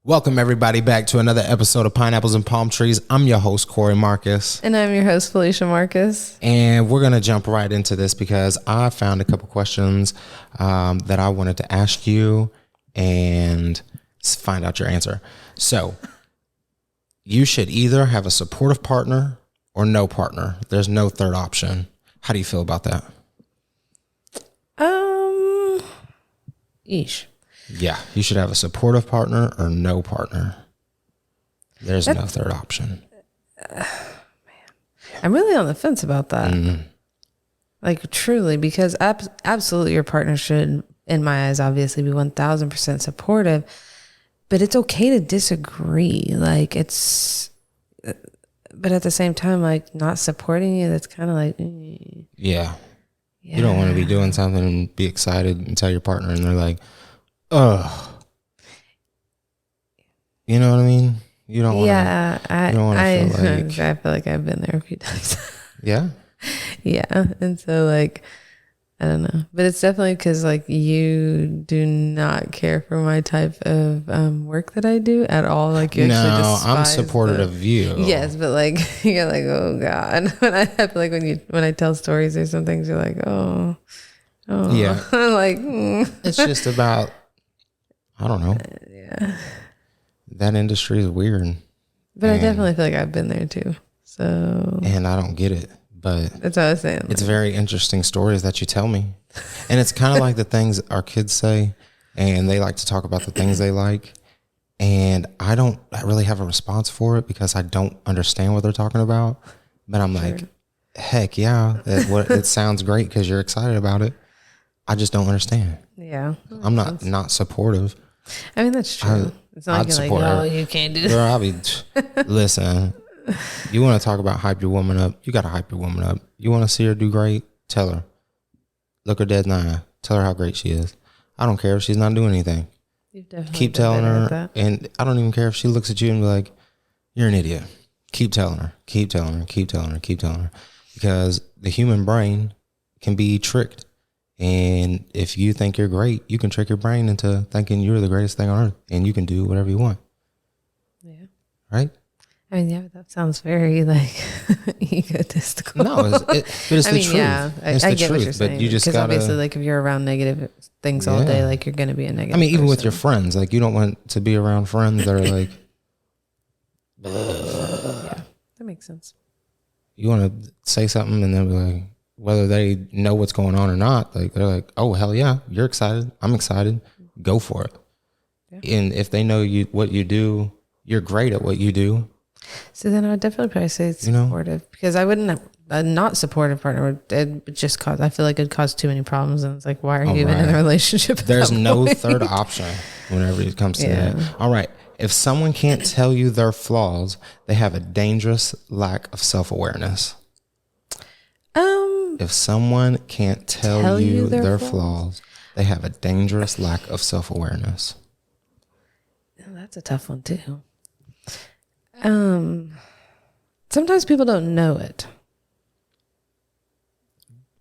Welcome, everybody, back to another episode of Pineapples and Palm Trees. I'm your host, Corey Marcus. And I'm your host, Felicia Marcus. And we're going to jump right into this because I found a couple questions that I wanted to ask you and find out your answer. So, you should either have a supportive partner or no partner. There's no third option. How do you feel about that? Eesh. Yeah, you should have a supportive partner or no partner. There's no third option. Man, I'm really on the fence about that. Like, truly, because absolutely your partner should, in my eyes, obviously be 1000% supportive, but it's okay to disagree. Like, but at the same time, like, not supporting you, that's kind of like, Yeah. You don't want to be doing something and be excited and tell your partner and they're like, ugh. You know what I mean? You don't want to. Yeah, I feel like I've been there a few times. Yeah? Yeah. And so, like, I don't know. But it's definitely because, like, you do not care for my type of work that I do at all. Like, you actually despise I'm supportive of you. Yes, but, like, you're like, oh, God. When I feel like when I tell stories or some things, you're like, oh. Yeah. I'm like, It's just about, I don't know. Yeah. That industry is weird. But I definitely feel like I've been there, too. So. And I don't get it. But that's what I was saying. It's very interesting stories that you tell me. And it's kind of like the things our kids say, and they like to talk about the things they like. And I don't really have a response for it because I don't understand what they're talking about. But I'm like, heck yeah, it sounds great because you're excited about it. I just don't understand. Yeah. I'm not supportive. I mean, that's true. It's not like, oh, you can't do that. Girl, I'll be, listen. You want to talk about hype your woman up? You got to hype your woman up. You want to see her do great? Tell her. Look her dead in the eye. Tell her how great she is. I don't care if she's not doing anything. You've definitely keep telling her. And I don't even care if she looks at you and be like, you're an idiot. Keep telling her. Keep telling her. Keep telling her. Keep telling her. Because the human brain can be tricked. And if you think you're great, you can trick your brain into thinking you're the greatest thing on earth. And you can do whatever you want. Yeah. Right? I mean, yeah, that sounds very, like, egotistical. No, but it's the truth. Yeah, it's I the get truth, what you're saying. But you just got to... obviously, like, if you're around negative things all day, like, you're going to be a negative even person. with your friends, like, you don't want to be around friends that are like... Yeah, that makes sense. You want to say something and then be like, whether they know what's going on or not, like, they're like, oh, hell yeah, you're excited. I'm excited. Go for it. Yeah. And if they know what you do, you're great at what you do. So then I would definitely probably say it's supportive because I wouldn't a not supportive partner would just cause, I feel like it'd cause too many problems. And it's like, why are you even in a relationship? There's no third option whenever it comes to that. All right. If someone can't tell you their flaws, they have a dangerous lack of self-awareness. If someone can't tell you their flaws, they have a dangerous lack of self-awareness. That's a tough one too. Sometimes people don't know it.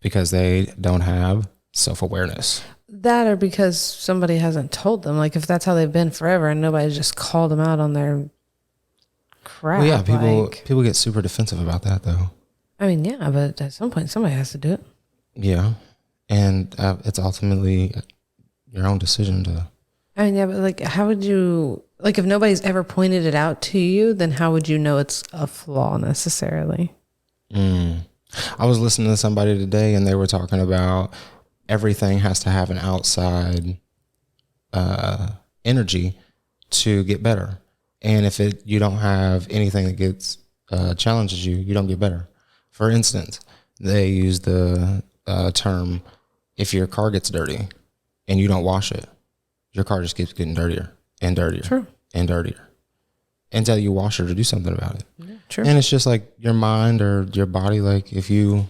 Because they don't have self-awareness. That or because somebody hasn't told them. Like if that's how they've been forever and nobody just called them out on their crap. Well, yeah, people get super defensive about that though. I mean, yeah, but at some point somebody has to do it. Yeah. And it's ultimately your own decision to... I mean, yeah, but like how would you... Like if nobody's ever pointed it out to you, then how would you know it's a flaw necessarily? I was listening to somebody today and they were talking about everything has to have an outside energy to get better. And if you don't have anything that gets challenges you, you don't get better. For instance, they use the term, if your car gets dirty and you don't wash it, your car just keeps getting dirtier and dirtier. True. And dirtier until you wash it or do something about it. Yeah, true. And it's just like your mind or your body. Like if you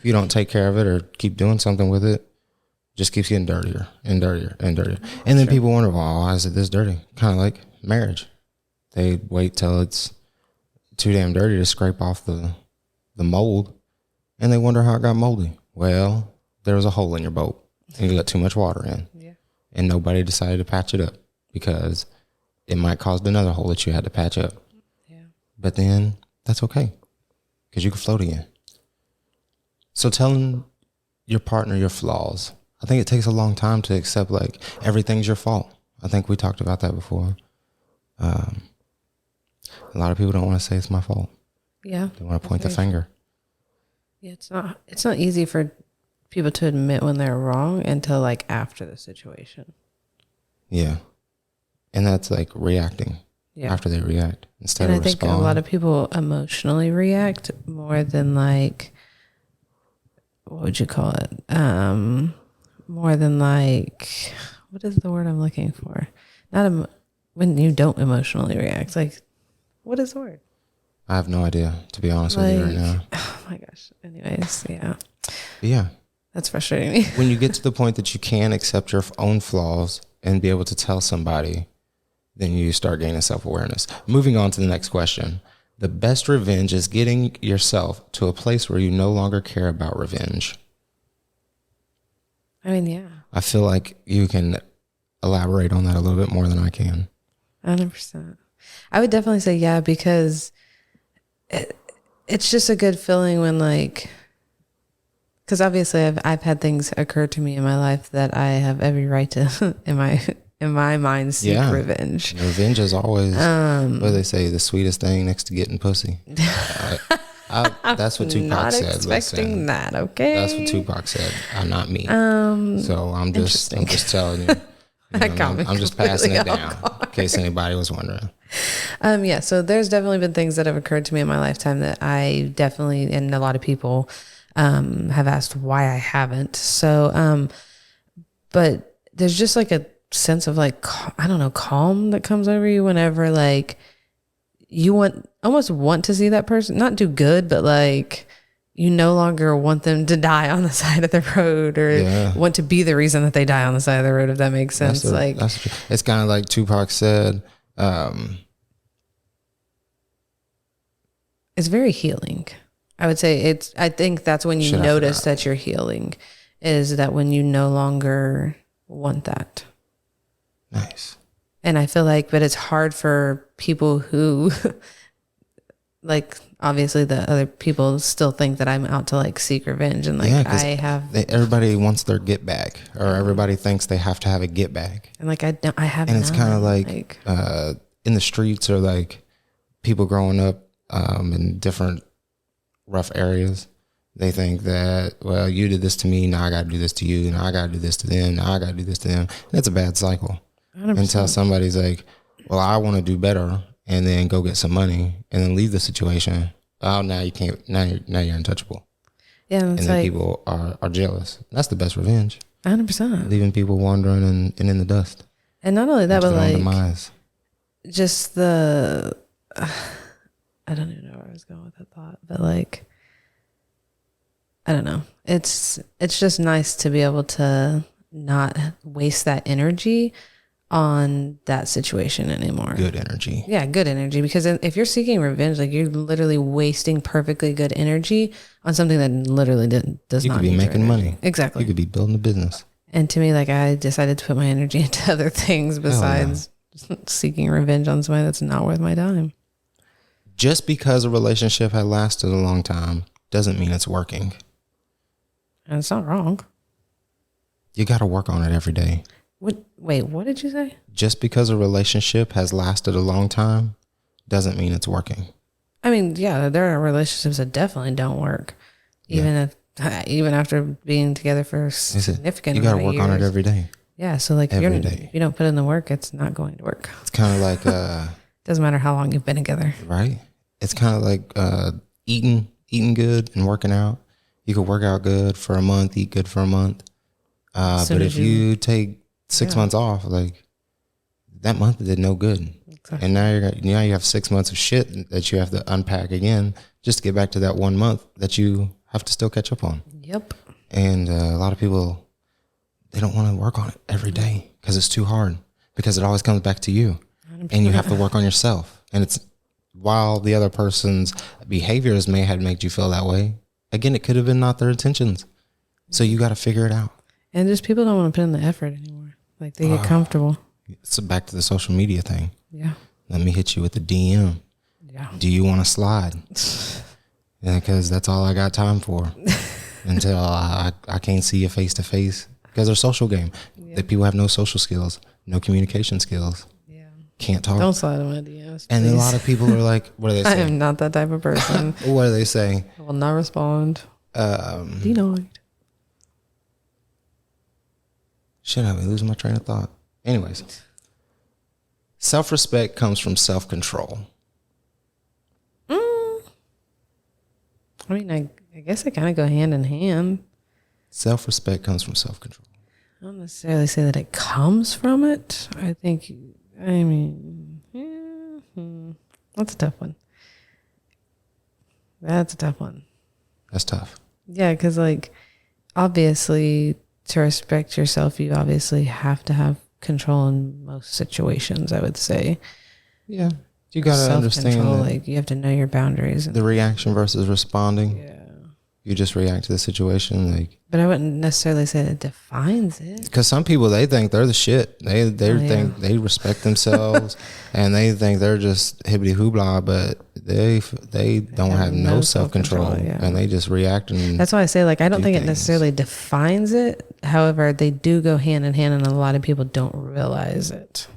don't take care of it or keep doing something with it, just keeps getting dirtier and dirtier and dirtier. And then people wonder, well, why is it this dirty? Kind of like marriage. They wait till it's too damn dirty to scrape off the mold. And they wonder how it got moldy. Well, there was a hole in your boat and you let too much water in. Yeah. And nobody decided to patch it up because it might cause another hole that you had to patch up. Yeah. But then that's okay, because you can float again. So telling your partner your flaws, I think it takes a long time to accept like everything's your fault. I think we talked about that before. A lot of people don't want to say it's my fault. Yeah. They want to point the finger. Yeah, it's not easy for people to admit when they're wrong until like after the situation. Yeah. And that's like reacting after they react instead of responding. And I think a lot of people emotionally react more than like, what would you call it? More than like, what is the word I'm looking for? When you don't emotionally react. Like, what is the word? I have no idea, to be honest with you right now. Oh my gosh. Anyways, yeah. Yeah. That's frustrating me. When you get to the point that you can accept your own flaws and be able to tell somebody, then you start gaining self-awareness. Moving on to the next question. The best revenge is getting yourself to a place where you no longer care about revenge. I mean, yeah. I feel like you can elaborate on that a little bit more than I can. 100%. I would definitely say yeah, because it's just a good feeling when like, because obviously I've had things occur to me in my life that I have every right to in my mind seek revenge. Revenge is always what do they say, the sweetest thing next to getting pussy. That's what Tupac said. Not expecting that. Okay, that's what Tupac said. Not me. So I'm just telling you. I'm just passing it down in case anybody was wondering. Yeah. So there's definitely been things that have occurred to me in my lifetime that I definitely, and a lot of people have asked why I haven't. So, but there's just like a sense of like, I don't know, calm that comes over you whenever like you almost want to see that person not do good, but like you no longer want them to die on the side of the road or want to be the reason that they die on the side of the road, if that makes sense. It's kind of like Tupac said, it's very healing. I would say I think that's when you notice that you're healing, is that when you no longer want that. Nice. And I feel like, but it's hard for people who like, obviously the other people still think that I'm out to like seek revenge. And like, everybody wants their get back, or everybody thinks they have to have a get back. And like, I have, and it's kind of like in the streets, or like people growing up in different rough areas, they think that, well, you did this to me, now I got to do this to you, now I got to do this to them, now I got to do this to them. And it's a bad cycle. 100%. Until somebody's like, well, I want to do better, and then go get some money and then leave the situation. Oh, now you can't, now you're untouchable. Yeah. And then people are jealous. That's the best revenge. 100%. Leaving people wandering and in the dust. And not only that, but like demise. Just the, I don't even know where I was going with that thought, but like, I don't know. It's just nice to be able to not waste that energy on that situation anymore. Good energy. Yeah, good energy. Because if you're seeking revenge, like you're literally wasting perfectly good energy on something that literally does not. You could be making money. Exactly. You could be building a business. And to me, like I decided to put my energy into other things besides seeking revenge on somebody that's not worth my time. Just because a relationship had lasted a long time doesn't mean it's working. And it's not wrong. You got to work on it every day. Wait, what did you say? Just because a relationship has lasted a long time doesn't mean it's working. I mean, yeah, there are relationships that definitely don't work. Even after being together for significant amount of years. You got to work on it every day. Yeah, so like if you don't put in the work, it's not going to work. It's kind of like doesn't matter how long you've been together. Right? It's kind of like eating good and working out. You could work out good for a month, eat good for a month. But if you take 6 months off, like that month did no good. Exactly. And now you have 6 months of shit that you have to unpack again just to get back to that 1 month that you have to still catch up on. Yep. And a lot of people, they don't want to work on it every day because it's too hard, because it always comes back to you. 100%. And you have to work on yourself. And it's, while the other person's behaviors may have made you feel that way, again, it could have been not their intentions. So you got to figure it out. And just people don't want to put in the effort anymore. Like they get comfortable. It's back to the social media thing. Yeah. Let me hit you with the DM. Yeah. Do you want to slide? Yeah, because that's all I got time for until I can't see you face to face. Because they're social game. Yeah. That people have no social skills, no communication skills. Yeah. Can't talk. Don't slide on my DMs. And please. a lot of people are like, what do they I say? am not that type of person. What do they say? I will not respond. Denied. Shit, I'm losing my train of thought. Anyways, self-respect comes from self-control. I mean, I guess they kind of go hand in hand. Self-respect comes from self-control. I don't necessarily say that it comes from it. I mean, that's a tough one. That's a tough one. That's tough. Yeah, because like, obviously, to respect yourself, you obviously have to have control in most situations, I would say. Yeah. You got to understand like you have to know your boundaries. The reaction versus responding. Yeah. You just react to the situation. Like, but I wouldn't necessarily say that it defines it. Because some people, they think they're the shit. They think they respect themselves and they think they're just hibbity hoopla, but they don't have no self-control and they just react. And that's why I say, like, I don't think it necessarily defines it. However, they do go hand in hand and a lot of people don't realize it.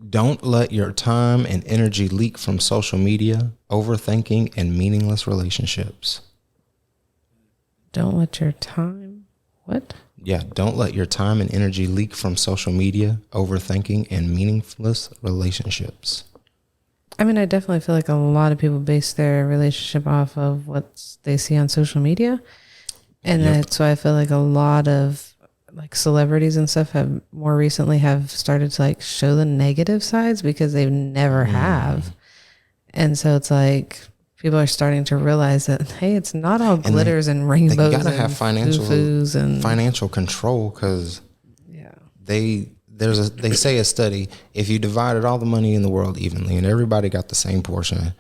Don't let your time and energy leak from social media, overthinking, and meaningless relationships. Don't let your time... What? Yeah, don't let your time and energy leak from social media, overthinking, and meaningless relationships. I mean, I definitely feel like a lot of people base their relationship off of what they see on social media. And that's why I feel like a lot of like celebrities and stuff have more recently have started to like show the negative sides because they've never have. And so it's like people are starting to realize that, hey, it's not all glitters and rainbows. They gotta have financial control because they say a study, if you divided all the money in the world evenly and everybody got the same portion,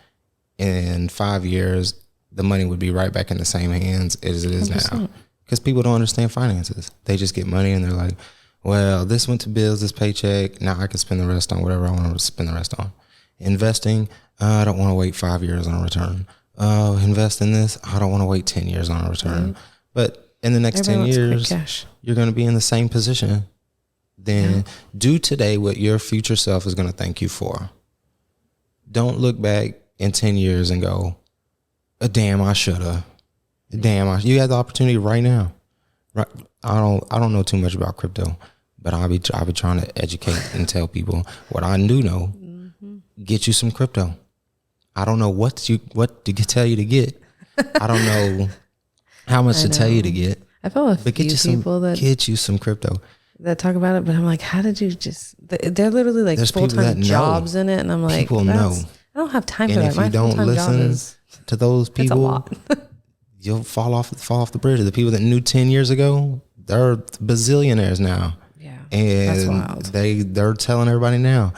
in 5 years the money would be right back in the same hands as it is 100%. Now. Because people don't understand finances. They just get money and they're like, well, this went to bills, this paycheck. Now I can spend the rest on whatever I want to spend the rest on. Investing, I don't want to wait 5 years on a return. Invest in this, I don't want to wait 10 years on a return. Right. But in the next 10 years, you're going to be in the same position. Then do today what your future self is going to thank you for. Don't look back in 10 years and go, damn, I should have. Damn, you had the opportunity right now. Right? I don't know too much about crypto, but I'll be trying to educate and tell people what I do know. Get you some crypto. I don't know what to tell you to get. I don't know how much to tell you to get. I feel like get you some crypto that talk about it, but I'm like, how did you just? They're literally like full-time jobs in it, and I'm like, people know. I don't have time for that. And if you don't listen to those people, you'll fall off the bridge. The people that knew 10 years ago, they're bazillionaires now. Yeah, and that's wild. They're telling everybody now,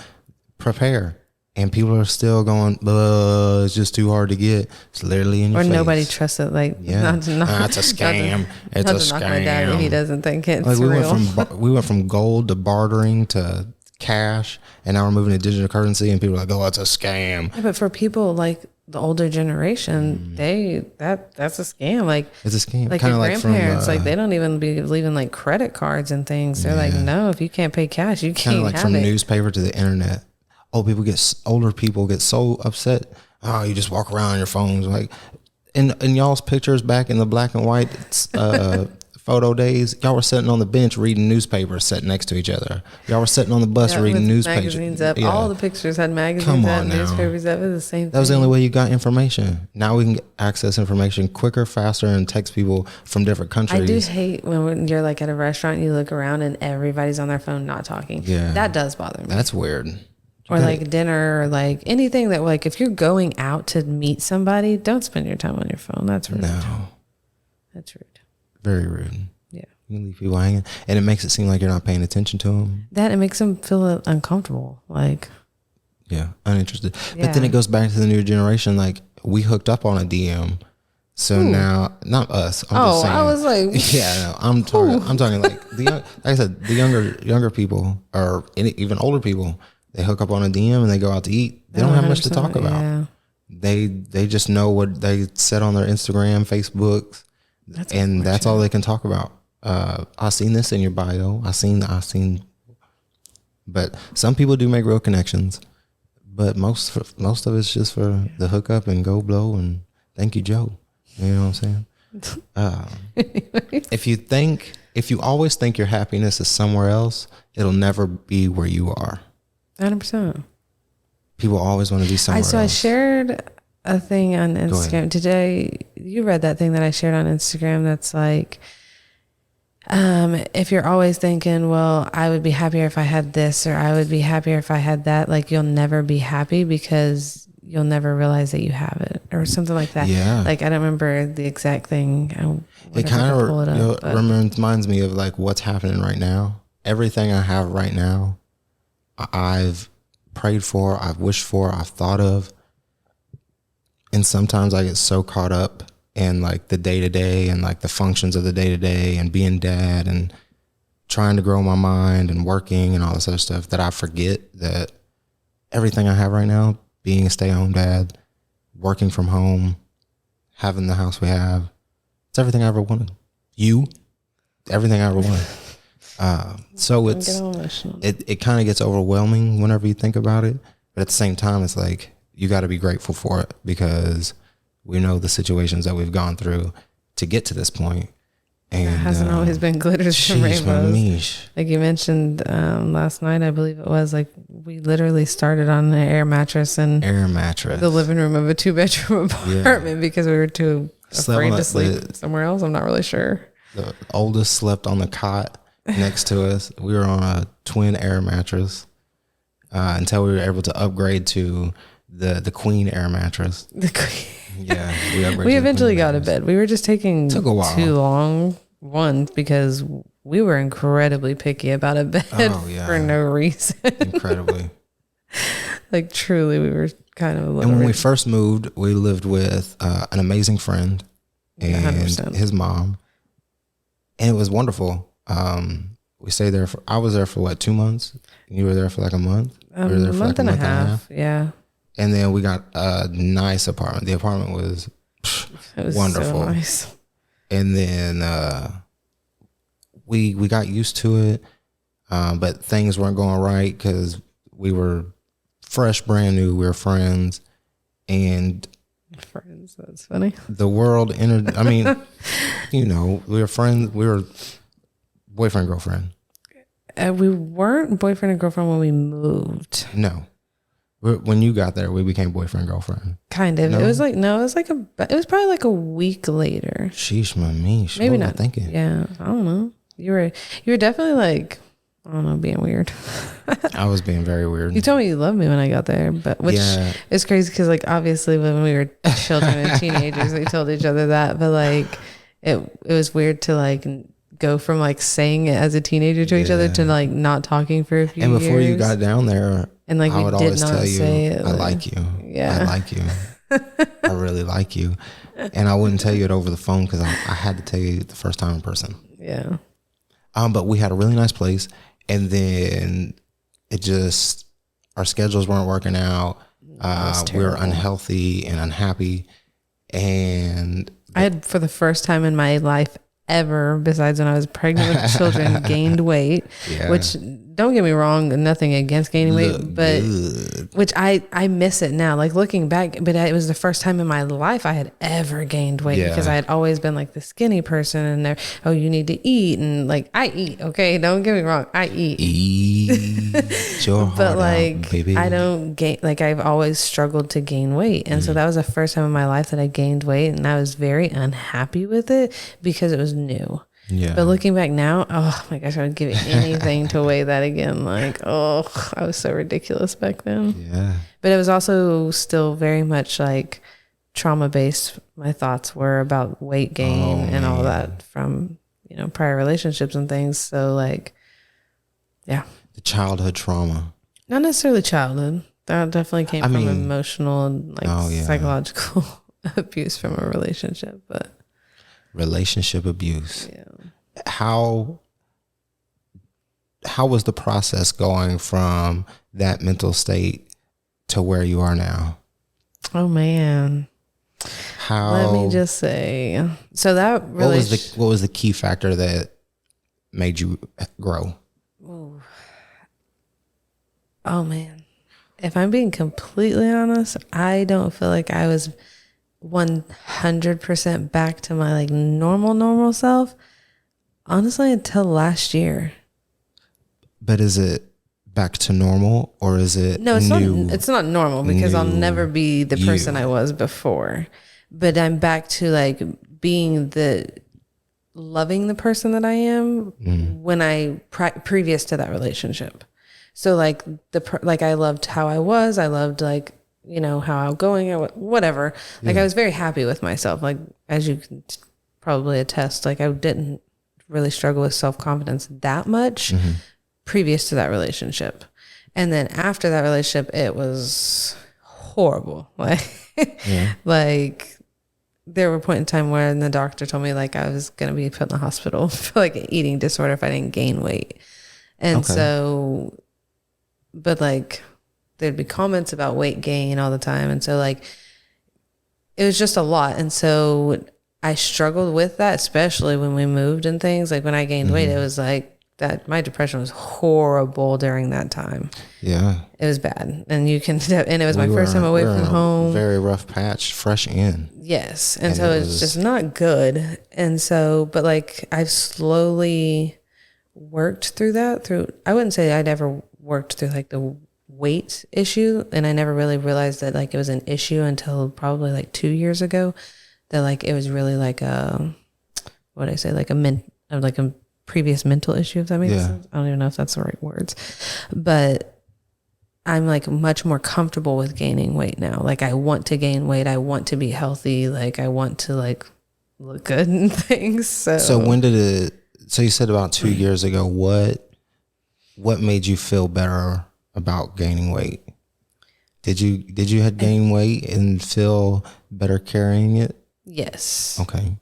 prepare. And people are still going, it's just too hard to get. It's literally in your face. Or nobody trusts it. Like, it's a scam. It's a scam. My dad, he doesn't think it's like real. We went from gold to bartering to cash, and now we're moving to digital currency, and people are like, oh, it's a scam. Yeah, but for people like the older generation, that's a scam. Like, it's a scam. Like your grandparents, like they don't even be leaving like credit cards and things. They're like, no, if you can't pay cash, you can't have it. From newspaper to the internet. Older people get so upset. Oh, you just walk around on your phones. Like in y'all's pictures back in the black and white photo days, y'all were sitting on the bench reading newspapers sitting next to each other. Y'all were sitting on the bus reading newspapers. Magazines up. Yeah. All the pictures had magazines up, newspapers up. It was the same thing. That was the only way you got information. Now we can access information quicker, faster, and text people from different countries. I do hate when you're like at a restaurant, you look around and everybody's on their phone not talking. Yeah. That does bother me. That's weird. Or like dinner or like anything that like if you're going out to meet somebody, don't spend your time on your phone. That's rude. No. That's rude. Very rude. Yeah. You leave people hanging and it makes it seem like you're not paying attention to them. That it makes them feel uncomfortable. Like. Yeah. Uninterested. Yeah. But then it goes back to the new generation. Like we hooked up on a DM. So now, not us. I'm just saying. I was like, yeah, no, I'm talking like like I said, the younger people or even older people. They hook up on a DM and they go out to eat. They don't have much to talk about. Yeah. They just know what they said on their Instagram, Facebook, and that's all they can talk about. I seen this in your bio. I seen. But some people do make real connections. But most of it's just for the hookup and go blow and thank you, Joe. You know what I'm saying? If you always think your happiness is somewhere else, it'll never be where you are. 100%. People always want to be somewhere else. I shared a thing on Instagram today. You read that thing that I shared on Instagram that's like, if you're always thinking, well, I would be happier if I had this, or I would be happier if I had that, like you'll never be happy because you'll never realize that you have it, or something like that. Yeah. Like I don't remember the exact thing. It kind of reminds me of like what's happening right now. Everything I have right now, I've prayed for, I've wished for, I've thought of. And sometimes I get so caught up in like the day-to-day and like the functions of the day-to-day and being dad and trying to grow my mind and working and all this other stuff that I forget that everything I have right now, being a stay-at-home dad, working from home, having the house we have, it's everything I ever wanted. Everything I ever wanted. So it kind of gets overwhelming whenever you think about it. But at the same time, it's like, you got to be grateful for it because we know the situations that we've gone through to get to this point. And it hasn't always been glitters and rainbows. Like you mentioned last night, I believe it was, like we literally started on an air mattress in the living room of a 2-bedroom apartment because we were too afraid to sleep somewhere else. I'm not really sure. The oldest slept on the cot next to us. We were on a twin air mattress until we were able to upgrade to the queen air mattress. The queen. Yeah, we eventually got a bed. We were just taking too long. One, because we were incredibly picky about a bed for no reason. Incredibly. Like truly, we were kind of. And when we first moved, we lived with an amazing friend and 100%. His mom, and it was wonderful. We stayed there I was there for 2 months. You were there for like a month. We were there for like a month and a half. Yeah. And then we got a nice apartment. The apartment was wonderful. So nice. And then we got used to it, but things weren't going right because we were fresh, brand new. We were friends, and that's funny. The world entered. I mean, we were friends. We were boyfriend, girlfriend. We weren't boyfriend and girlfriend when we moved. No. When you got there, we became boyfriend, girlfriend. Kind of. No? It was probably like a week later. Sheesh, me. Maybe not thinking. Yeah, I don't know. You were definitely like, I don't know, being weird. I was being very weird. You told me you loved me when I got there, but which is crazy because like obviously when we were children and teenagers, we told each other that, but like it was weird to like go from like saying it as a teenager to each other to like not talking for a few years. And before you got down there, and like I would always tell you, I like you. Yeah. I like you. I really like you. And I wouldn't tell you it over the phone because I had to tell you the first time in person. Yeah. But we had a really nice place. And then our schedules weren't working out. We were unhealthy and unhappy. And I had, for the first time in my life ever, besides when I was pregnant with children, gained weight, which don't get me wrong, nothing against gaining weight, but which I miss it now, like looking back, but it was the first time in my life I had ever gained weight because I had always been like the skinny person and you need to eat. And like, I eat. Okay. Don't get me wrong. I eat. But like, out, baby. I don't gain, like I've always struggled to gain weight. And so that was the first time in my life that I gained weight, and I was very unhappy with it because it was new. Yeah. But looking back now, oh my gosh, I would give anything to weigh that again. Like, I was so ridiculous back then. Yeah. But it was also still very much like trauma based. My thoughts were about weight gain and all that from, prior relationships and things. So like, yeah. The childhood trauma. Not necessarily childhood. That definitely came from emotional and like psychological abuse from a relationship, but relationship abuse. yeah. How was the process going from that mental state to where you are now? Oh man. Let me just say. So that what was the key factor that made you grow? Ooh. Oh man. If I'm being completely honest, I don't feel like I was 100% back to my like normal self, honestly, until last year. But is it back to normal, or is it No, it's not normal, because I'll never be the person I was before. But I'm back to like being loving the person that I am when I previous to that relationship. So like I loved how I was. I loved like, you know, how outgoing, whatever. Like I was very happy with myself. Like, as you can probably attest, like I didn't really struggle with self-confidence that much previous to that relationship. And then after that relationship, it was horrible. Like, like there were points in time where the doctor told me like I was going to be put in the hospital for like an eating disorder if I didn't gain weight. And so, but like there'd be comments about weight gain all the time. And so like, it was just a lot. And so I struggled with that, especially when we moved and things. Like when I gained weight, it was like that. My depression was horrible during that time. Yeah. It was bad. And and it was my first time away from home. Very rough patch, fresh in. Yes. And so it's just not good. And so, but like I've slowly worked through that I wouldn't say I'd ever worked through like the weight issue. And I never really realized that like it was an issue until probably like 2 years ago, that like it was really like a previous mental issue, if that makes sense. I don't even know if that's the right words, but I'm like much more comfortable with gaining weight now. Like I want to gain weight. I want to be healthy. Like I want to like look good and things. So when did so you said about 2 years ago, what made you feel better about gaining weight? Did you had gain weight and feel better carrying it? Yes. Okay.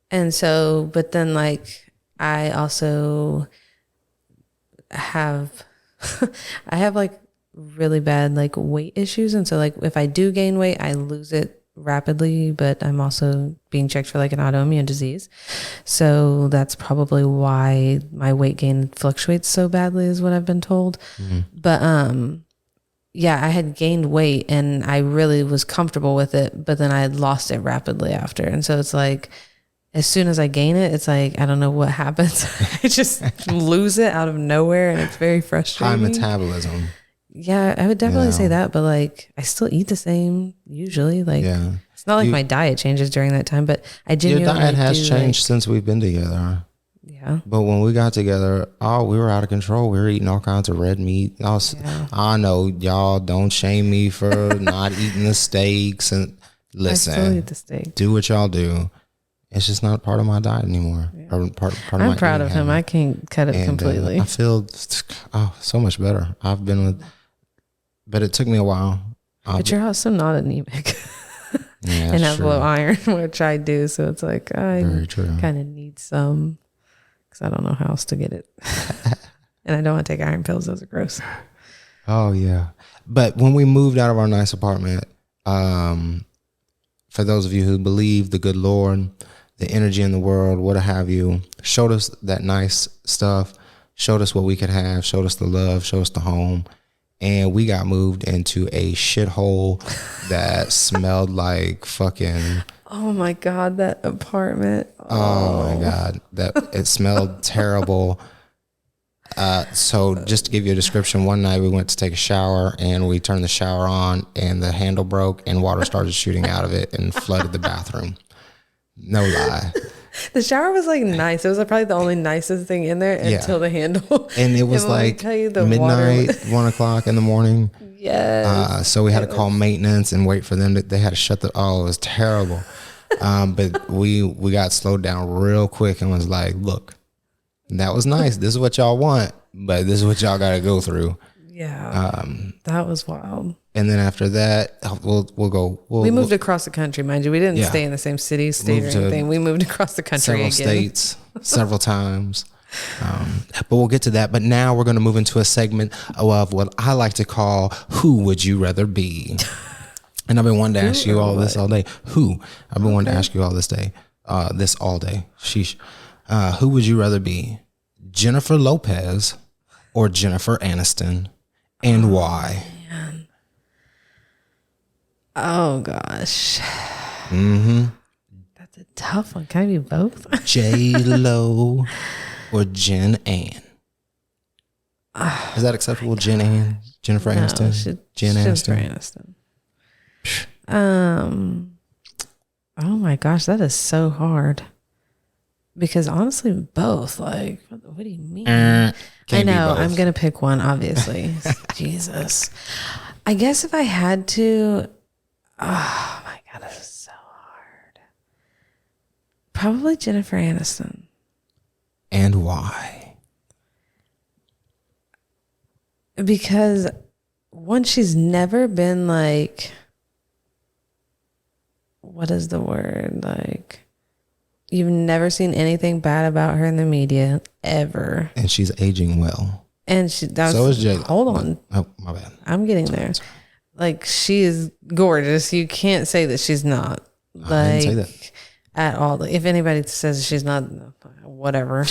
And so, but then like I also have, I have like really bad like weight issues. And so like if I do gain weight, I lose it rapidly, but I'm also being checked for like an autoimmune disease. So that's probably why my weight gain fluctuates so badly, is what I've been told. But, yeah, I had gained weight and I really was comfortable with it, but then I had lost it rapidly after. And so it's like, as soon as I gain it, it's like, I don't know what happens. I just lose it out of nowhere, and it's very frustrating. High metabolism. Yeah, I would definitely say that, but like, I still eat the same usually. Like, it's not like my diet changes during that time, but I genuinely your diet has changed since we've been together. Yeah. But when we got together, we were out of control. We were eating all kinds of red meat. I know y'all don't shame me for not eating the steaks. And listen, I still eat the steak. Do what y'all do. It's just not part of my diet anymore. Yeah. I'm proud of him. I can't cut it completely. I feel so much better. But it took me a while. But you're also not anemic. Yeah, and have low iron, which I do. So it's like I kind of need some, because I don't know how else to get it. And I don't want to take iron pills. Those are gross. Oh, yeah. But when we moved out of our nice apartment, for those of you who believe the good Lord, the energy in the world, what have you, showed us that nice stuff, showed us what we could have, showed us the love, showed us the home. And we got moved into a shithole that smelled like fucking... Oh my God, that apartment. Oh my God. It smelled terrible. So just to give you a description, one night we went to take a shower and we turned the shower on and the handle broke and water started shooting out of it and flooded the bathroom. No lie. The shower was like nice. It was probably the only nicest thing in there until the handle. And it was like midnight, 1 o'clock in the morning. Yes. So we had to call maintenance and wait for them. They had to shut it was terrible. But we got slowed down real quick and was like, look, that was nice. This is what y'all want, but this is what y'all got to go through. Yeah. That was wild. And then after that, we moved across the country, mind you. We didn't stay in the same city, state, or anything. We moved across the country several states, several times. But we'll get to that. But now we're going to move into a segment of what I like to call "Who Would You Rather Be?" And I've been wanting to ask you all this all day. I've been wanting to ask you all this day, this all day. Sheesh. Who would you rather be, Jennifer Lopez or Jennifer Aniston, and why? Man. Oh gosh. That's a tough one. Can I be both? J-Lo or Jen Ann? Is that acceptable? Jen Ann? Jennifer Aniston? Jennifer Aniston. Oh my gosh, that is so hard. Because honestly, both. Like, what do you mean? I know. I'm going to pick one, obviously. Jesus. I guess if I had to, oh my God, this is so hard. Probably Jennifer Aniston. And why? Because one, she's never been like, what is the word? Like, you've never seen anything bad about her in the media ever. And she's aging well. And so is J-Lo. Hold on. Oh, my bad. I'm getting there. Like, she is gorgeous. You can't say that she's not. Like, I didn't say that at all. If anybody says she's not, whatever.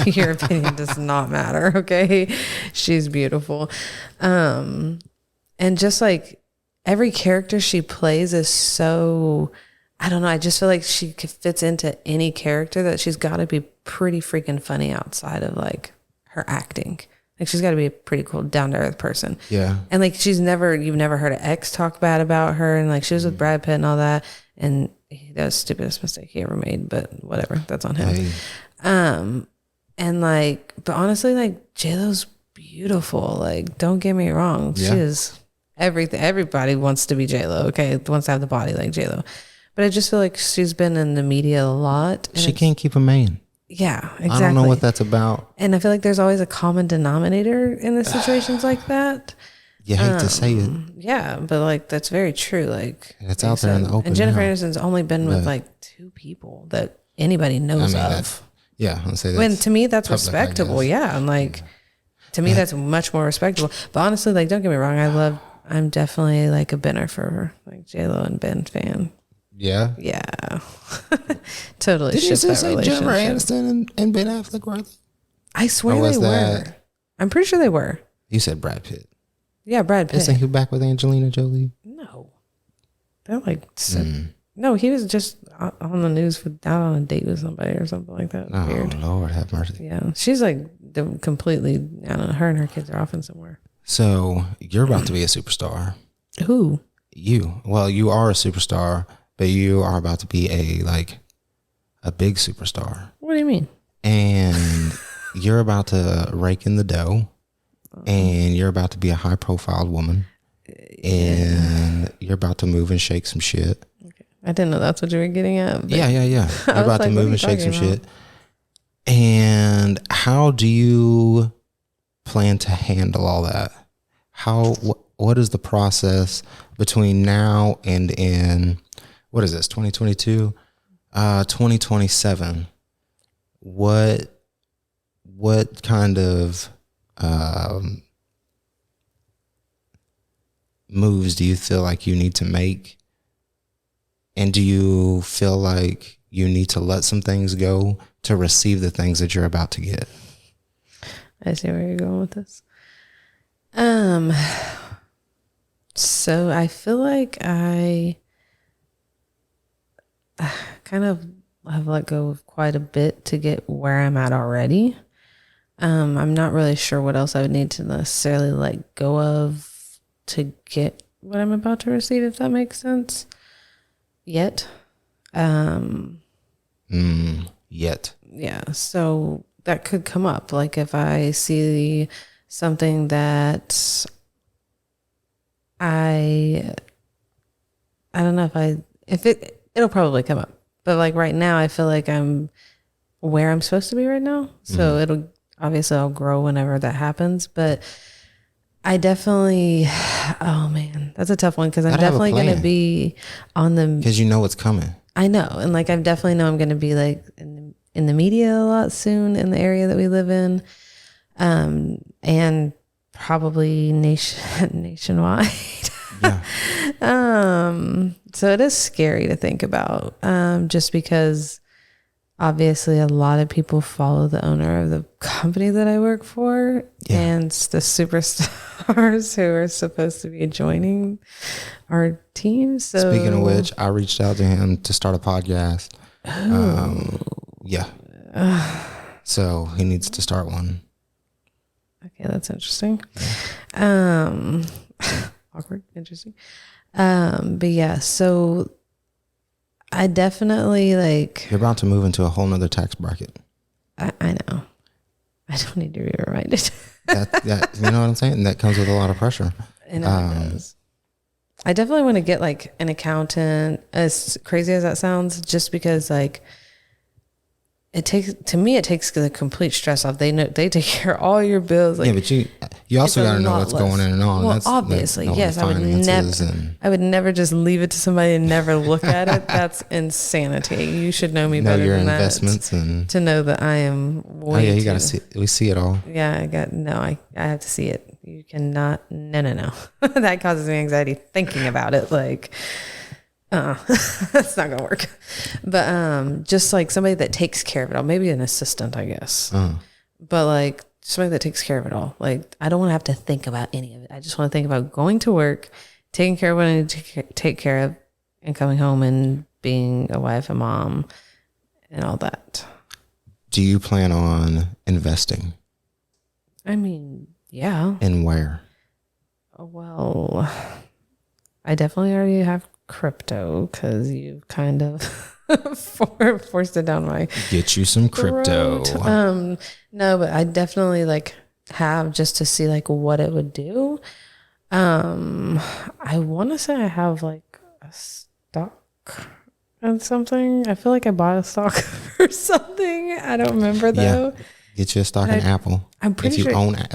Your opinion does not matter. Okay. She's beautiful. And just like every character she plays is so, I don't know. I just feel like she fits into any character, that she's got to be pretty freaking funny outside of like her acting. Like, she's got to be a pretty cool, down to earth person. Yeah. And like, you've never heard an ex talk bad about her. And like, she was with Brad Pitt and all that. And that was the stupidest mistake he ever made, but whatever. That's on him. Hey. And like, but honestly, like, J-Lo's beautiful. Like, don't get me wrong. Yeah. She is everything. Everybody wants to be J-Lo. Okay. Wants to have the body like J-Lo. But I just feel like she's been in the media a lot. She can't keep a man. Yeah, exactly. I don't know what that's about. And I feel like there's always a common denominator in the situations like that. You hate to say it. Yeah, but like, that's very true. Like, it's out there in the open. And Jennifer Aniston's only been with like 2 people that anybody knows of. I'll say that. When to me, that's respectable. Yeah. And like, to me, that's much more respectable. But honestly, like, don't get me wrong. I'm definitely like a Benner for like J-Lo and Ben fan. Yeah. Yeah. Totally. Did you say Jennifer Aniston and Ben Affleck were? I swear they were. I'm pretty sure they were. You said Brad Pitt. Yeah, Brad Pitt. Isn't he back with Angelina Jolie? No. They're like, no, he was just on the news out on a date with somebody or something like that. Oh, weird. Lord have mercy. Yeah. She's like completely, I don't know, her and her kids are off in somewhere. So you're about to be a superstar. Who? You. Well, you are a superstar, but you are about to be a big superstar. What do you mean? And you're about to rake in the dough, and you're about to be a high profile woman, and you're about to move and shake some shit. Okay. I didn't know that's what you were getting at. Yeah. You're about to move and shake some shit. And how do you plan to handle all that? What is the process between now and in, what is this, 2022? 2027. What kind of moves do you feel like you need to make? And do you feel like you need to let some things go to receive the things that you're about to get? I see where you're going with this. So I feel like I kind of have let go of quite a bit to get where I'm at already. I'm not really sure what else I would need to necessarily let go of to get what I'm about to receive, if that makes sense. Yet. Yet. Yeah. So that could come up. Like if I see something that I don't know if it'll probably come up. But like right now, I feel like I'm where I'm supposed to be right now. So I'll grow whenever that happens. But I definitely, oh man, that's a tough one because I'm Gotta have a definitely going to plan. be on the, Because you know what's coming. I know. And like, I definitely know I'm going to be like in the media a lot soon in the area that we live in. And probably nationwide. Yeah. So it is scary to think about, just because obviously a lot of people follow the owner of the company that I work for, Yeah. and the superstars who are supposed to be joining our team. So Speaking of which, I reached out to him to start a podcast. Yeah. So he needs to start one. okay, that's interesting. Awkward, interesting. But yeah, so I definitely like, You're about to move into a whole nother tax bracket. I know. I don't need to be reminded. That you know what I'm saying? That comes with a lot of pressure. I know it does. I definitely want to get like an accountant, as crazy as that sounds, just because like it takes the complete stress off. They take care of all your bills. Like, Yeah, but you also got to know what's going in and on. Well, That's obviously, like, yes. I would never just leave it to somebody and never look at it. That's insanity. You should know me better your than investments that and to know that I am way you got to see. We see it all. Yeah, I have to see it. You cannot. No. That causes me anxiety thinking about it. Like, that's not gonna work. But just like somebody that takes care of it all, maybe an assistant, I guess. But like somebody that takes care of it all. Like, I don't want to have to think about any of it. I just want to think about going to work, taking care of what I need to take care of, and coming home and being a wife, a mom, and all that. Do you plan on investing? I mean, yeah. And where? Well, I definitely already have crypto because you kind of forced it down my Get you some crypto. throat. No, but I definitely like have, just to see like what it would do. I want to say I have like a stock and something. I feel like I bought a stock or something. I don't remember though. Yeah. Get you a stock in Apple. I'm pretty sure.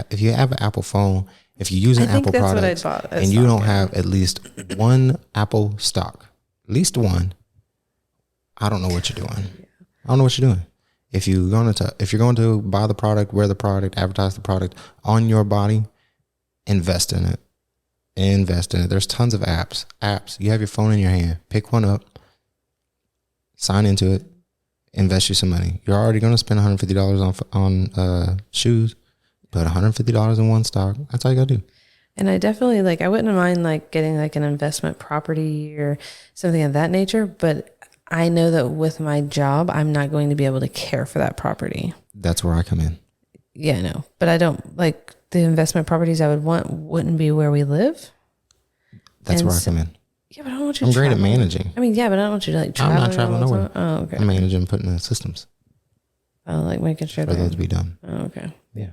If you have an Apple phone, if you use an Apple product and you don't have at least one Apple stock, at least one, I don't know what you're doing. I don't know what you're doing. If you're going to buy the product, wear the product, advertise the product on your body, invest in it. Invest in it. There's tons of apps. You have your phone in your hand. Pick one up. Sign into it. Invest you some money. You're already going to spend $150 on shoes. Put $150 in one stock. That's all you got to do. And I definitely I wouldn't mind like getting like an investment property or something of that nature. But I know that with my job, I'm not going to be able to care for that property. That's where I come in. Yeah, I know. But I don't like the investment properties I would want wouldn't be where we live. That's where I come in. Yeah, but I don't want you to I'm great travel. at managing. I mean, yeah, but I don't want you to like travel. I'm not traveling nowhere. Oh, okay. I'm managing, putting in systems Like making sure for those to be done. Oh, okay. Yeah.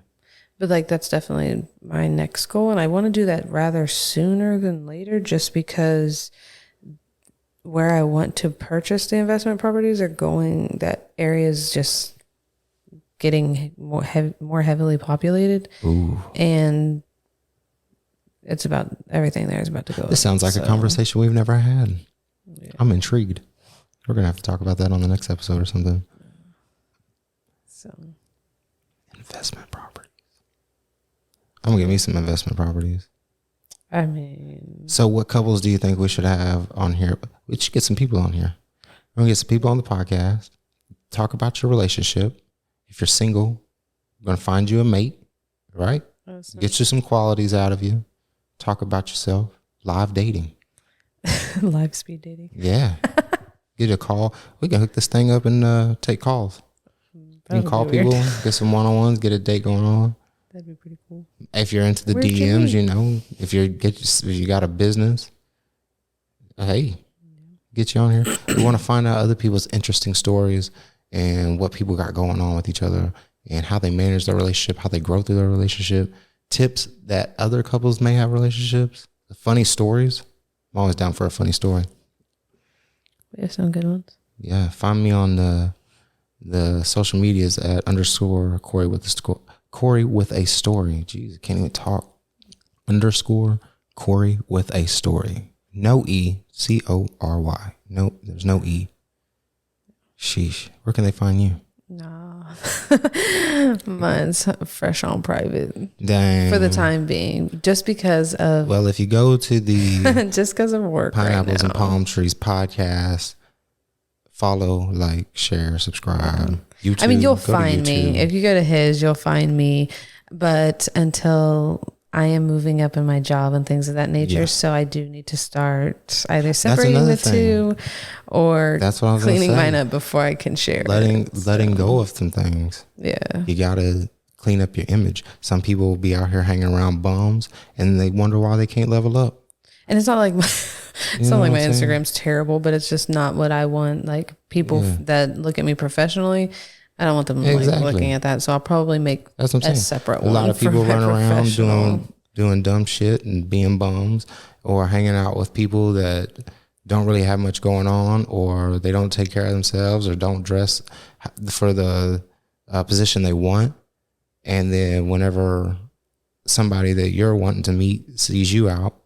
But like that's definitely my next goal, and I want to do that rather sooner than later, just because where I want to purchase the investment properties that area is just getting more heavily populated. Ooh. And it's about everything there is about to go. This sounds like a conversation we've never had. Yeah. I'm intrigued. We're gonna have to talk about that on the next episode or something. So, investment properties. I'm gonna give me some investment properties. I mean, so what couples do you think we should have on here? We should get some people on here. We're gonna get some people on the podcast. Talk about your relationship. If you're single, we're gonna find you a mate, right? Get you some qualities out of you. Talk about yourself. Live dating. Live speed dating. Yeah. Get a call. We can hook this thing up and take calls. You can call people, get some one-on-ones, get a date going on. That'd be pretty cool. If you're into the DMs, if you got a business, hey, get you on here. We want to find out other people's interesting stories and what people got going on with each other and how they manage their relationship, how they grow through their relationship, tips that other couples may have relationships, funny stories. I'm always down for a funny story. We have some good ones. Yeah, find me on the social medias at _Corey with a story. Jeez, I can't even talk. Corey with a story. No E, Cory. No, there's no E. Sheesh. Where can they find you? No. Mine's fresh on private. Dang. For the time being. Just because of... Well, if you go to the... just because of work Pineapples right and Palm Trees podcast, follow, like, share, subscribe. YouTube, I mean, you'll find me. If you go to his, you'll find me. But until... I am moving up in my job and things of that nature, so I do need to start either separating the two or cleaning mine up before I can share letting go of some things. Yeah. You got to clean up your image. Some people will be out here hanging around bums and they wonder why they can't level up. And it's not like my Instagram's terrible, but it's just not what I want. Like people that look at me professionally, I don't want them like looking at that. So I'll probably make a separate one. A lot of people run around doing dumb shit and being bums or hanging out with people that don't really have much going on, or they don't take care of themselves or don't dress for the position they want. And then whenever somebody that you're wanting to meet sees you out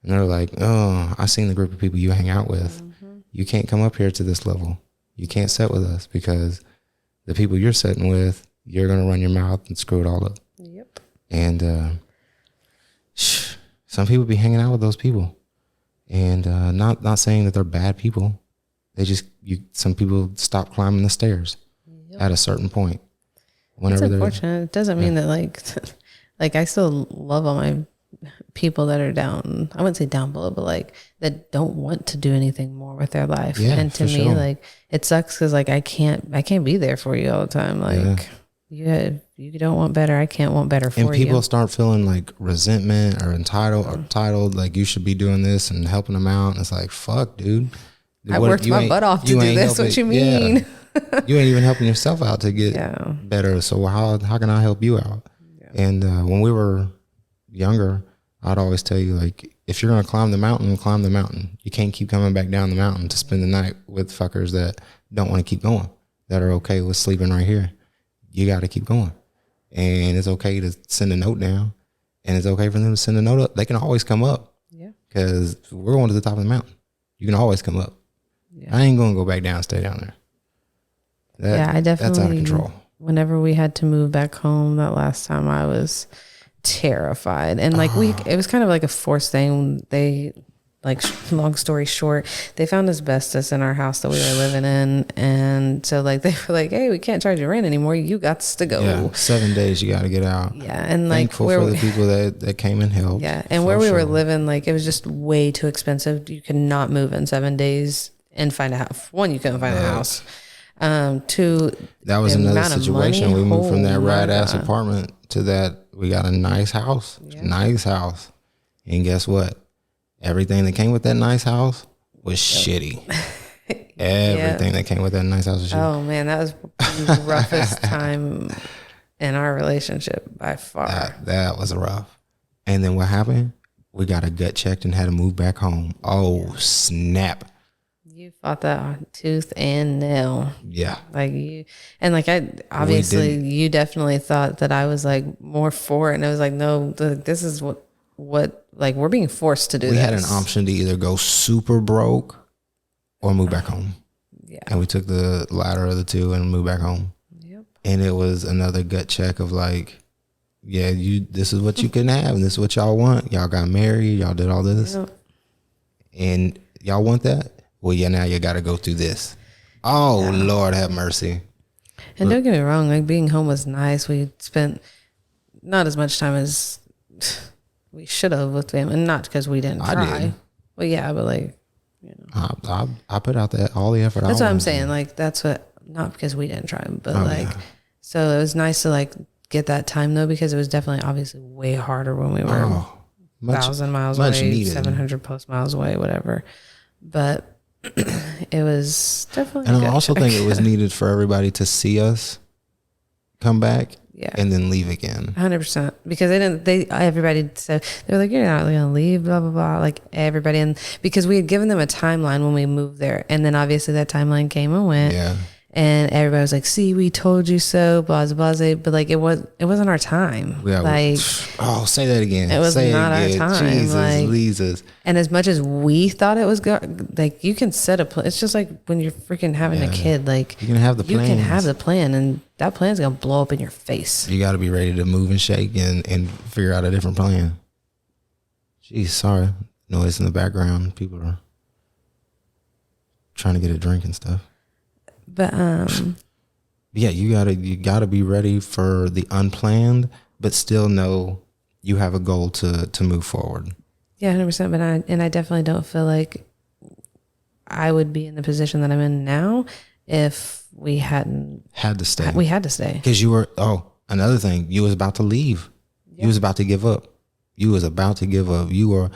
and they're like, oh, I seen the group of people you hang out with. Mm-hmm. You can't come up here to this level. You can't sit with us because the people you're sitting with, you're going to run your mouth and screw it all up. Yep. And some people be hanging out with those people. And not saying that they're bad people. They just, some people stop climbing the stairs at a certain point. Whenever it's unfortunate. It doesn't mean that like I still love all my people that are down, I wouldn't say down below, but like that don't want to do anything more with their life. Yeah, and to me, like it sucks because like I can't be there for you all the time. Like you don't want better, I can't want better for you. And people start feeling like resentment or entitled, like you should be doing this and helping them out. And it's like, fuck, dude. I worked my butt off to do this. What you mean? Yeah. You ain't even helping yourself out to get better. So how can I help you out? Yeah. And when we were younger, I'd always tell you, like, if you're going to climb the mountain, climb the mountain. You can't keep coming back down the mountain to spend the night with fuckers that don't want to keep going, that are okay with sleeping right here. You got to keep going. And it's okay to send a note down, and it's okay for them to send a note up. They can always come up. Yeah. Because we're going to the top of the mountain. You can always come up. Yeah. I ain't going to go back down and stay down there. I definitely. That's out of control. Whenever we had to move back home that last time, I was terrified. And like it was kind of like a forced thing. They, like, long story short, they found asbestos in our house that we were living in. And so like they were like, hey, we can't charge you rent anymore. You got to go. Yeah, 7 days you got to get out. Yeah. And like thankful for the people that came and helped. Yeah. And where we were living, like it was just way too expensive. You could not move in 7 days and find a house. One, you couldn't find a house. Two, that was another situation. We moved from that rad ass apartment to that. We got a nice house. Nice house. And guess what? Everything that came with that nice house was shitty. Everything that came with that nice house was shitty. Oh man, that was the roughest time in our relationship by far. That was rough. And then what happened? We got a gut checked and had to move back home. Oh, snap. You fought that on tooth and nail. Yeah. Like you, and like you definitely thought that I was like more for it. And I was like, no, this is what like we're being forced to do. We had an option to either go super broke or move back home. Yeah. And we took the latter of the two and moved back home. Yep. And it was another gut check of like, yeah, this is what you can have and this is what y'all want. Y'all got married, y'all did all this. Yep. And y'all want that? Well, yeah, now you got to go through this. Oh, yeah. Lord have mercy. And don't get me wrong, like being home was nice. We spent not as much time as we should have with them, and not because we didn't try. I did. Well, yeah, but like, you know, I put out all the effort. That's what I'm saying. Like that's what, not because we didn't try, but so it was nice to like get that time though, because it was definitely obviously way harder when we were 1,000 miles away, needed. 700 plus miles away, whatever. But it was definitely. And I also think it was needed for everybody to see us come back. Yeah. And then leave again. 100%. Because everybody said, they were like, you're not going to leave, blah, blah, blah. Like everybody. And because we had given them a timeline when we moved there. And then obviously that timeline came and went. Yeah. And everybody was like, see, we told you so, blah, blah, blah. But like, it wasn't our time. Yeah, like, say that again. It was say not our time. Jesus, like, Jesus. And as much as we thought it was like, you can set a plan. It's just like when you're freaking having a kid, like you can have the plan. You can have the plan, and that plan's going to blow up in your face. You got to be ready to move and shake and figure out a different plan. Jeez, sorry. Noise in the background. People are trying to get a drink and stuff. But yeah, you gotta be ready for the unplanned, but still know you have a goal to move forward. Yeah, 100%. But I definitely don't feel like I would be in the position that I'm in now if we hadn't had to stay. We had to stay because you were. Oh, another thing, you was about to leave. Yeah. You was about to give up. You was about to give up. You were.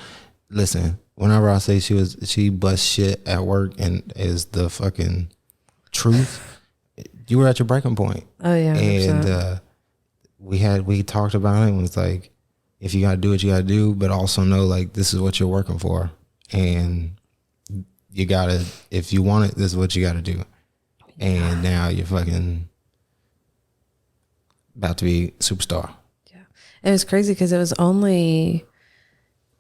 Listen, whenever I say she bust shit at work and is the fucking truth, you were at your breaking point. Oh yeah, 100%. And we talked about it and was like, if you gotta do what you gotta do, but also know like this is what you're working for, and you gotta, if you want it, this is what you gotta do. And now you're fucking about to be superstar. Yeah, it was crazy because it was only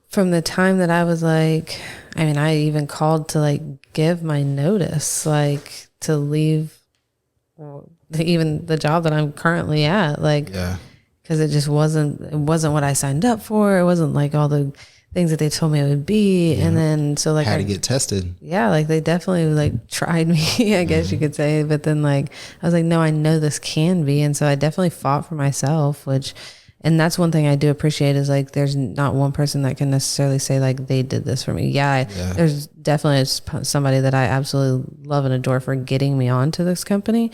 from the time that I was like, I mean, I even called to like give my notice, like to leave even the job that I'm currently at, like, yeah, because it wasn't what I signed up for. It wasn't like all the things that they told me it would be. Yeah. And then so like had to get tested. Yeah, like they definitely like tried me, I guess you could say. But then like I was like, no, I know this can be, and so I definitely fought for myself, and that's one thing I do appreciate is like there's not one person that can necessarily say like they did this for me. Yeah, there's definitely somebody that I absolutely love and adore for getting me onto this company.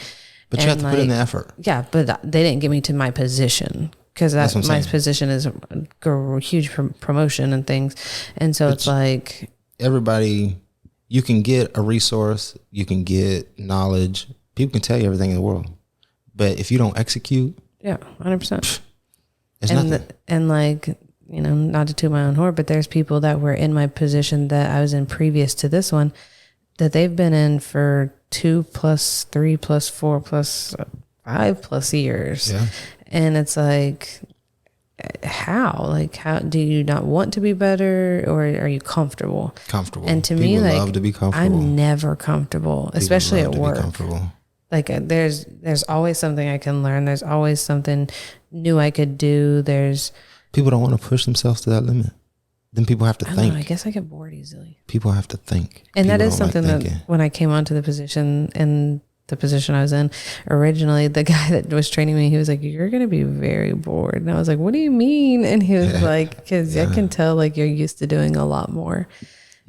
But you have to put in the effort. Yeah, but they didn't get me to my position because my position is a huge promotion and things. And so it's like everybody, you can get a resource, you can get knowledge. People can tell you everything in the world, but if you don't execute, 100%. It's nothing. And like, you know, not to toot my own horn, but there's people that were in my position that I was in previous to this one that they've been in for 2 plus 3 plus 4 plus 5 plus years. Yeah. And it's like, how do you not want to be better, or are you comfortable? Comfortable. And to people me, like, love to be comfortable. I'm never comfortable, especially at work. Like there's always something I can learn. There's always something new I could do. People don't want to push themselves to that limit. Then people have to think. I guess I get bored easily. People have to think. And that is something that when I came onto the position I was in originally, the guy that was training me, he was like, you're going to be very bored. And I was like, what do you mean? And he was like, because I can tell like you're used to doing a lot more.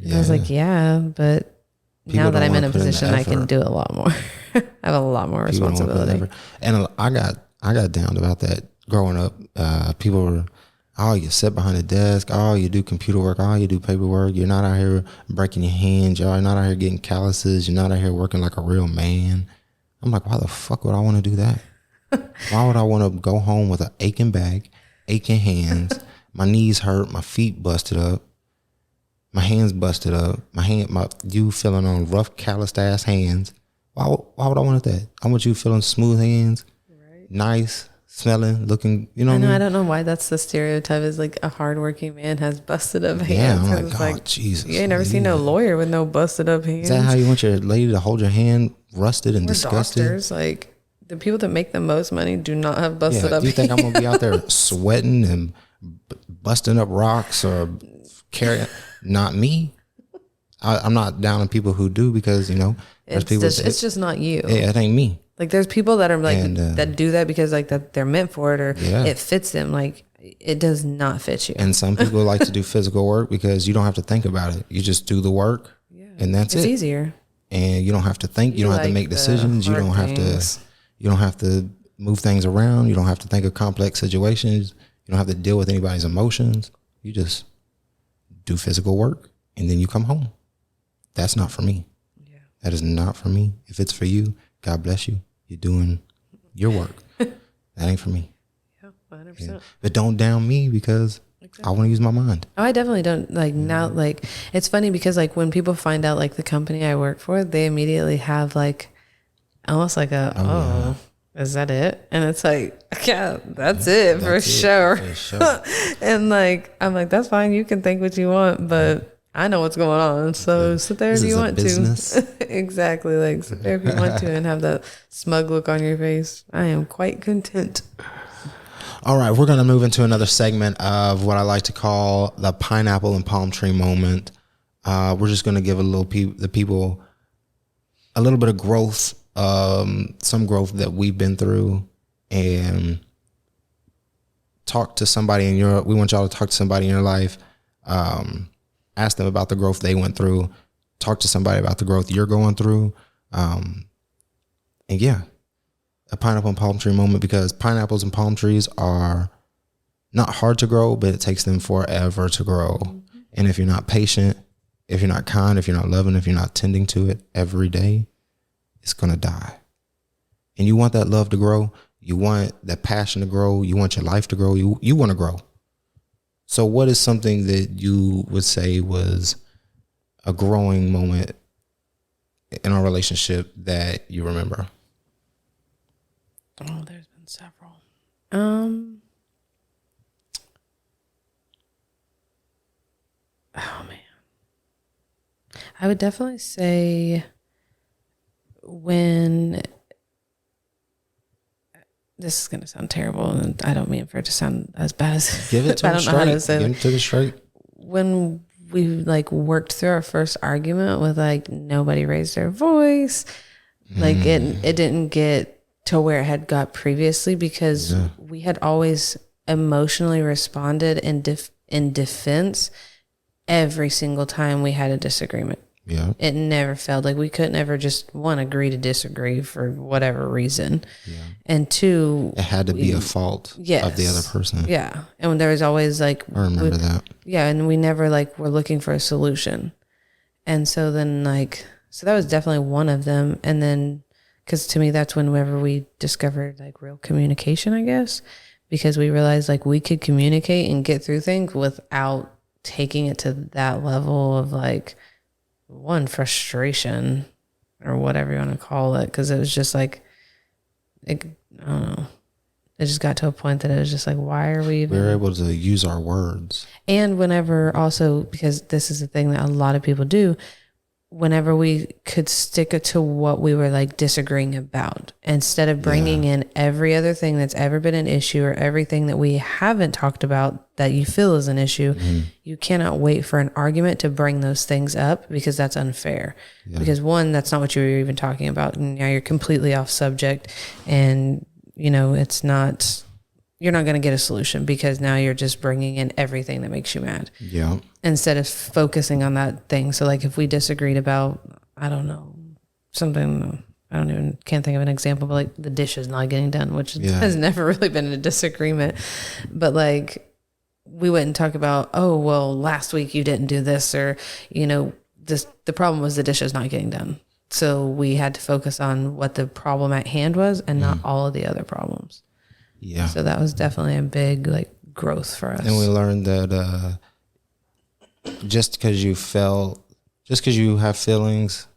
And I was like, yeah, but people now that I'm in a position, I can do a lot more. I have a lot more responsibility. And I got down about that growing up. People were, oh, you sit behind a desk. Oh, you do computer work. Oh, you do paperwork. You're not out here breaking your hands. You're not out here getting calluses. You're not out here working like a real man. I'm like, why the fuck would I want to do that? Why would I want to go home with an aching back, aching hands, my knees hurt, my feet busted up, my hands busted up, you feeling on rough, calloused ass hands. Why would I want that? I want you feeling smooth hands, right, nice, smelling, looking, you know what I mean? I don't know why that's the stereotype, is like a hardworking man has busted up hands. Yeah, I'm like, God, Jesus. You ain't never seen no lawyer with no busted up hands. Is that how you want your lady to hold your hand, rusted and disgusted? Doctors, like the people that make the most money do not have busted up hands. Do you think I'm going to be out there sweating and busting up rocks or carrying? Not me. I'm not down on people who do, because, you know, there's people. It's just not you. Yeah, it ain't me. Like there's people that are like that do that because like that they're meant for it, or it fits them. Like it does not fit you. And some people like to do physical work because you don't have to think about it. You just do the work, and that's it. It's easier. And you don't have to think. You don't have to make decisions. You don't have to. You don't have to move things around. You don't have to think of complex situations. You don't have to deal with anybody's emotions. You just do physical work, and then you come home. That's not for me. Yeah. That is not for me. If it's for you, God bless you. You're doing your work. That ain't for me. Yeah, 100%. Yeah. But don't down me because I want to use my mind. Oh, I definitely don't. Like now, like it's funny because like when people find out like the company I work for, they immediately have like almost like is that it? And it's like, yeah, that's it for sure. And like, I'm like, that's fine. You can think what you want, but I know what's going on. So sit there if you want to. Exactly. Like sit there if you want to and have that smug look on your face. I am quite content. All right. We're going to move into another segment of what I like to call the pineapple and palm tree moment. We're just going to give the people a little bit of growth, some growth that we've been through, and talk to somebody we want y'all to talk to somebody in your life. Ask them about the growth they went through. Talk to somebody about the growth you're going through. And yeah, a pineapple and palm tree moment, because pineapples and palm trees are not hard to grow, but it takes them forever to grow. Mm-hmm. And if you're not patient, if you're not kind, if you're not loving, if you're not tending to it every day, it's going to die. And you want that love to grow. You want that passion to grow. You want your life to grow. You want to grow. So what is something that you would say was a growing moment in our relationship that you remember? Oh, there's been several. Oh man. I would definitely say when, this is going to sound terrible, and I don't mean for it to sound as bad as give it to them straight. Give it to them straight. When we like worked through our first argument with like nobody raised their voice, like it didn't get to where it had got previously, because we had always emotionally responded in defense every single time we had a disagreement. Yeah. It never failed. Like we couldn't ever just, one, agree to disagree for whatever reason. Yeah. And two, it had to be a fault of the other person. Yeah. And there was always like, I remember that. Yeah. And we never like were looking for a solution. And so then like, so that was definitely one of them. And then, cause to me, that's whenever we discovered like real communication, I guess, because we realized like we could communicate and get through things without taking it to that level of like, one, frustration or whatever you want to call it, because it was just like, I don't know, it just got to a point that it was just like, why are we even... We're able to use our words. And whenever also, because this is the thing that a lot of people do, whenever we could stick it to what we were like disagreeing about, instead of bringing in every other thing that's ever been an issue or everything that we haven't talked about that you feel is an issue, you cannot wait for an argument to bring those things up, because that's unfair. Because one, that's not what you were even talking about, and now you're completely off subject, and you know, it's not, you're not going to get a solution, because now you're just bringing in everything that makes you mad. Yeah. Instead of focusing on that thing. So like if we disagreed about, I don't know, something, can't think of an example, but like the dishes not getting done, which has never really been a disagreement. But like we wouldn't talk about, oh, well, last week you didn't do this, or, you know, the problem was the dishes not getting done. So we had to focus on what the problem at hand was and not all of the other problems. Yeah. So that was definitely a big like growth for us. And we learned that just because you have feelings,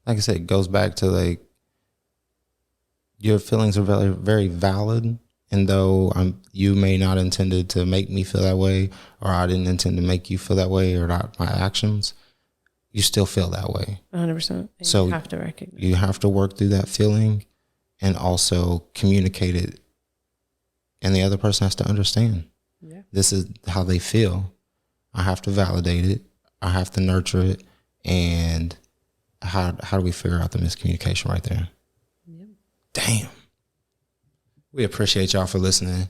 like I said, it goes back to like your feelings are very, very valid. And though you may not intended to make me feel that way, or I didn't intend to make you feel that way, or not my actions, you still feel that way. 100%. So you have to recognize. You have to work through that feeling and also communicate it. And the other person has to understand. Yeah. This is how they feel. I have to validate it. I have to nurture it. And how do we figure out the miscommunication right there? Yeah. Damn. We appreciate y'all for listening.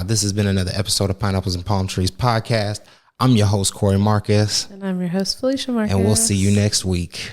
This has been another episode of Pineapples and Palm Trees podcast. I'm your host, Corey Marcus. And I'm your host, Felicia Marcus. And we'll see you next week.